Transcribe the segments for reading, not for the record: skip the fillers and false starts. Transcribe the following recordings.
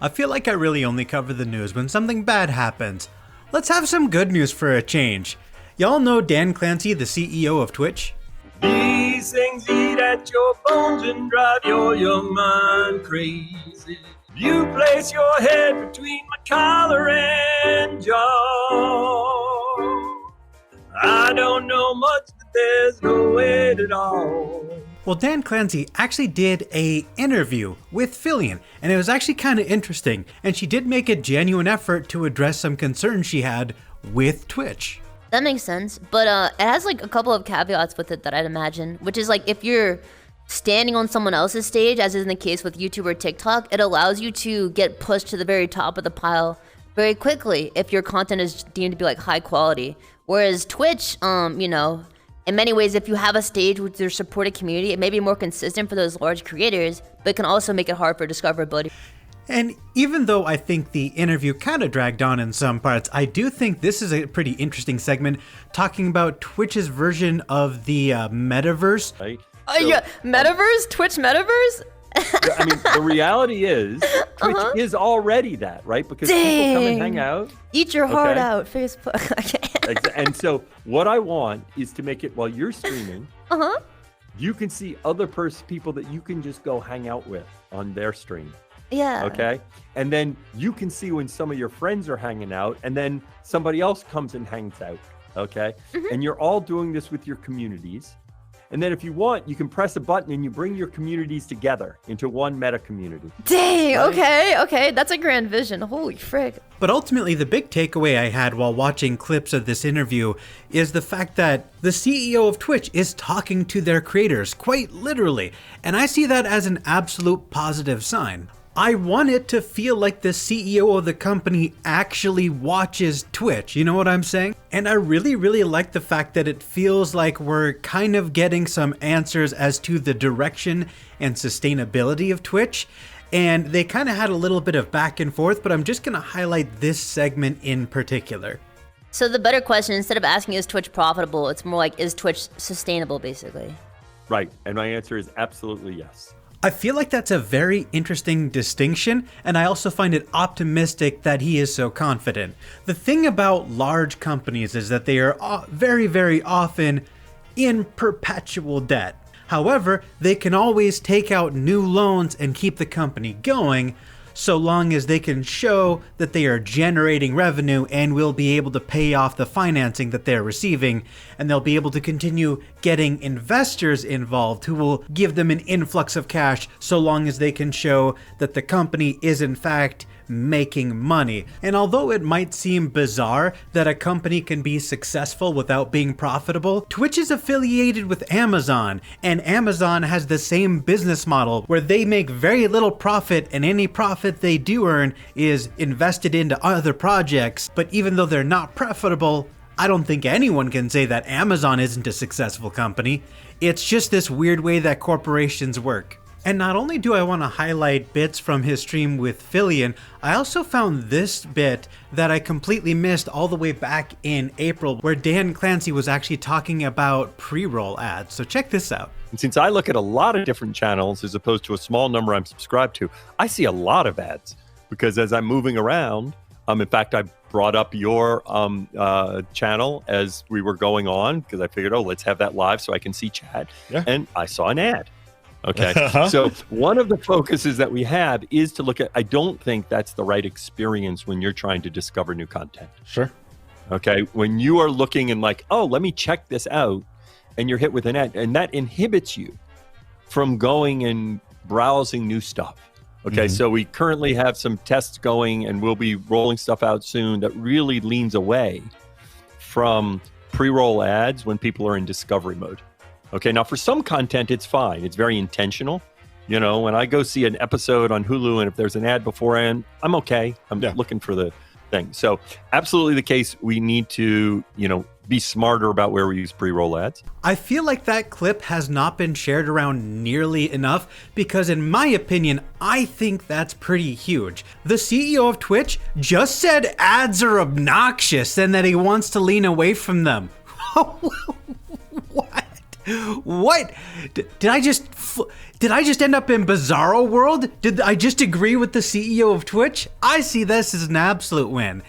I feel like I really only cover the news when something bad happens. Let's have some good news for a change. Y'all know Dan Clancy, the CEO of Twitch? These things eat at your bones and drive your young mind crazy. You place your head between my collar and jaw. I don't know much, but there's no weight at all. Well, Dan Clancy actually did an interview with Filian, and it was actually kind of interesting, and she did make a genuine effort to address some concerns she had with Twitch. That makes sense, but it has like a couple of caveats with it that I'd imagine, which is like if you're standing on someone else's stage, as is in the case with YouTube or TikTok, it allows you to get pushed to the very top of the pile very quickly if your content is deemed to be like high quality. Whereas Twitch, in many ways, if you have a stage with your supported community, it may be more consistent for those large creators, but it can also make it hard for discoverability. And even though I think the interview kind of dragged on in some parts, I do think this is a pretty interesting segment talking about Twitch's version of the Metaverse. Right? Yeah, Metaverse? Twitch Metaverse? I mean, the reality is, Twitch is already that, right? Because people come and hang out. Eat your heart out, Facebook. And so what I want is to make it while you're streaming, you can see other people that you can just go hang out with on their stream. Yeah. Okay. And then you can see when some of your friends are hanging out and then somebody else comes and hangs out. Okay. And you're all doing this with your communities. And then if you want, you can press a button and you bring your communities together into one meta community. Dang, right? Okay. That's a grand vision. Holy frick. But ultimately, the big takeaway I had while watching clips of this interview is the fact that the CEO of Twitch is talking to their creators, quite literally. And I see that as an absolute positive sign. I want it to feel like the CEO of the company actually watches Twitch, you know what I'm saying? And I really, really like the fact that it feels like we're kind of getting some answers as to the direction and sustainability of Twitch. And they kind of had a little bit of back and forth, but I'm just going to highlight this segment in particular. So the better question, instead of asking is Twitch profitable, it's more like is Twitch sustainable, basically? Right. And my answer is absolutely yes. I feel like that's a very interesting distinction, and I also find it optimistic that he is so confident. The thing about large companies is that they are very, very often in perpetual debt. However, they can always take out new loans and keep the company going, so long as they can show that they are generating revenue and will be able to pay off the financing that they're receiving, and they'll be able to continue getting investors involved who will give them an influx of cash so long as they can show that the company is in fact making money. And although it might seem bizarre that a company can be successful without being profitable, Twitch is affiliated with Amazon, and Amazon has the same business model where they make very little profit, and any profit they do earn is invested into other projects. But even though they're not profitable, I don't think anyone can say that Amazon isn't a successful company. It's just this weird way that corporations work. And not only do I want to highlight bits from his stream with Filian, I also found this bit that I completely missed all the way back in April, where Dan Clancy was actually talking about pre-roll ads. So check this out. And since I look at a lot of different channels as opposed to a small number I'm subscribed to, I see a lot of ads because as I'm moving around, in fact, I brought up your channel as we were going on because I figured, let's have that live so I can see chat. Yeah. And I saw an ad. Okay. So one of the focuses that we have is to look at, I don't think that's the right experience when you're trying to discover new content. Sure. Okay. When you are looking and like, let me check this out, and you're hit with an ad, and that inhibits you from going and browsing new stuff. Okay. So we currently have some tests going and we'll be rolling stuff out soon that really leans away from pre-roll ads when people are in discovery mode. Okay, now for some content, it's fine. It's very intentional. You know, when I go see an episode on Hulu and if there's an ad beforehand, I'm okay. I'm looking for the thing. So absolutely the case, we need to, be smarter about where we use pre-roll ads. I feel like that clip has not been shared around nearly enough because in my opinion, I think that's pretty huge. The CEO of Twitch just said ads are obnoxious and that he wants to lean away from them. What? What? Did I just end up in Bizarro World? Did I just agree with the CEO of Twitch? I see this as an absolute win.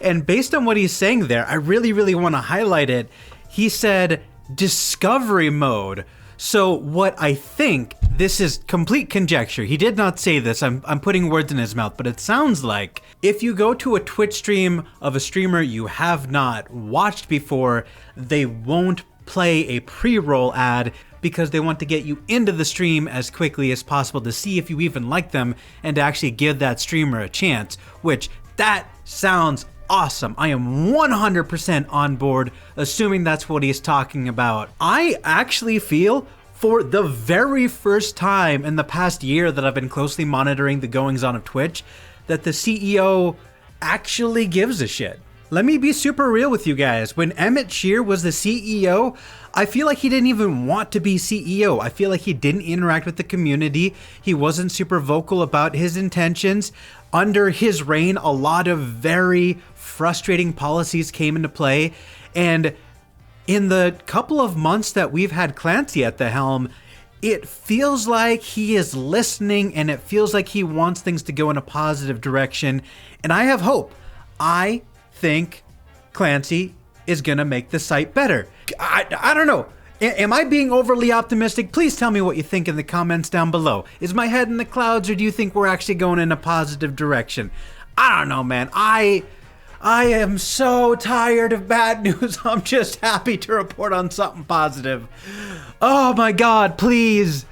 And based on what he's saying there, I really want to highlight it. He said discovery mode. So what I think, this is complete conjecture. He did not say this. I'm putting words in his mouth, but it sounds like if you go to a Twitch stream of a streamer you have not watched before, they won't play a pre-roll ad because they want to get you into the stream as quickly as possible to see if you even like them and to actually give that streamer a chance, which that sounds awesome. I am 100% on board, assuming that's what he's talking about. I actually feel for the very first time in the past year that I've been closely monitoring the goings on of Twitch, that the CEO actually gives a shit. Let me be super real with you guys. When Emmet Shear was the CEO, I feel like he didn't even want to be CEO. I feel like he didn't interact with the community. He wasn't super vocal about his intentions. Under his reign, a lot of very frustrating policies came into play. And in the couple of months that we've had Clancy at the helm, it feels like he is listening and it feels like he wants things to go in a positive direction. And I have hope. I think Clancy is gonna make the site better. I don't know. Am I being overly optimistic? Please tell me what you think in the comments down below. Is my head in the clouds, or do you think we're actually going in a positive direction? I don't know, man. I am so tired of bad news. I'm just happy to report on something positive. Oh my God, please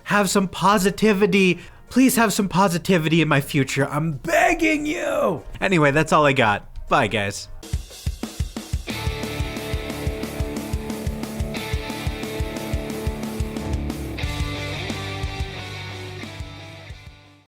have some positivity. Please have some positivity in my future. I'm begging you. Anyway, that's all I got. Bye, guys.